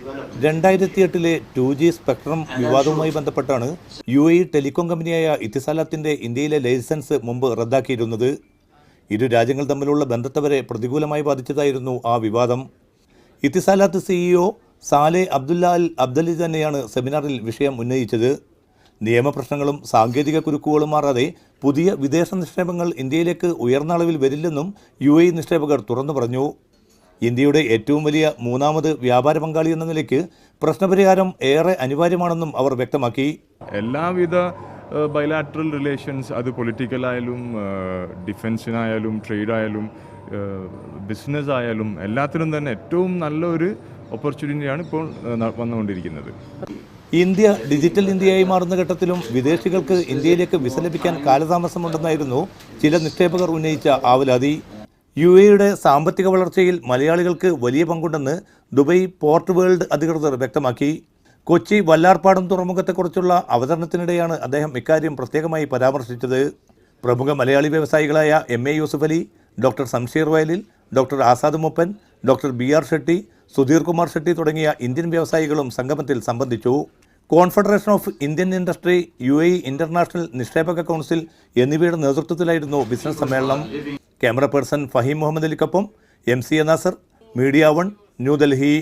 2008 2G spectrum വിവാദവുമായി ബന്ധപ്പെട്ടാണ് UAE telecom കമ്പനിയായ ഇത്തിസാലാത്തിന്റെ ഇന്ത്യയിലെ ലൈസൻസ് മുമ്പ് റദ്ദാക്കിയിരുന്നത്. ഇരു രാജ്യങ്ങൾ തമ്മിലുള്ള ബന്ധത്തെ വരെ പ്രതികൂലമായി ബാധിച്ചതായിരുന്നു ആ വിവാദം. ഇത്തിസാലാത്ത് CEO സാലെ അബ്ദുല്ല അൽ അബ്ദലി തന്നെയാണ് സെമിനാറിൽ വിഷയം ഉന്നയിച്ചത്. നിയമപ്രശ്നങ്ങളും സാങ്കേതിക കുരുക്കുകളും മാറാതെ പുതിയ വിദേശ നിക്ഷേപങ്ങൾ ഇന്ത്യയിലേക്ക് ഉയർന്ന അളവിൽ വരില്ലെന്നും UAE നിക്ഷേപകർ തുറന്നു പറഞ്ഞു. ഇന്ത്യയുടെ ഏറ്റവും വലിയ മൂന്നാമത് വ്യാപാര പങ്കാളി എന്ന നിലയ്ക്ക് പ്രശ്നപരിഹാരം ഏറെ അനിവാര്യമാണെന്നും അവർ വ്യക്തമാക്കി. എല്ലാവിധ ബൈലാറ്ററൽ റിലേഷൻസ്, അത് പൊളിറ്റിക്കലായാലും ഡിഫൻസിനായാലും ട്രേഡായാലും ബിസിനസ് ആയാലും എല്ലാത്തിനും തന്നെ ഏറ്റവും നല്ലൊരു ഓപ്പർച്യൂണിറ്റിയാണ് ഇപ്പോൾ വന്നുകൊണ്ടിരിക്കുന്നത്. ഇന്ത്യ ഡിജിറ്റൽ ഇന്ത്യയായി മാറുന്ന ഘട്ടത്തിലും വിദേശികൾക്ക് ഇന്ത്യയിലേക്ക് വിസ ലഭിക്കാൻ കാലതാമസമുണ്ടെന്നായിരുന്നു ചില നിക്ഷേപകർ ഉന്നയിച്ച ആവലാതി. UAEയുടെ സാമ്പത്തിക വളർച്ചയിൽ മലയാളികൾക്ക് വലിയ പങ്കുണ്ടെന്ന് ദുബൈ പോർട്ട് വേൾഡ് അധികൃതർ വ്യക്തമാക്കി. കൊച്ചി വല്ലാർപാടം തുറമുഖത്തെക്കുറിച്ചുള്ള അവതരണത്തിനിടെയാണ് അദ്ദേഹം ഇക്കാര്യം പ്രത്യേകമായി പരാമർശിച്ചത്. പ്രമുഖ മലയാളി വ്യവസായികളായ MA Yusuf Ali, doctor Shamsheer Vayalil, doctor Azad Moopen, doctor BR Shetty, Sudhir Kumar Shetty തുടങ്ങിയ ഇന്ത്യൻ വ്യവസായികളും സംഗമത്തിൽ സംബന്ധിച്ചു. Confederation of Indian Industry, UAE international നിക്ഷേപക കൗൺസിൽ എന്നിവയുടെ നേതൃത്വത്തിലായിരുന്നു ബിസിനസ് സമ്മേളനം. ക്യാമറ പേഴ്സൺ ഫഹീം മുഹമ്മദ് അലിക്കൊപ്പം MC നാസർ, മീഡിയ 1, ന്യൂഡൽഹി.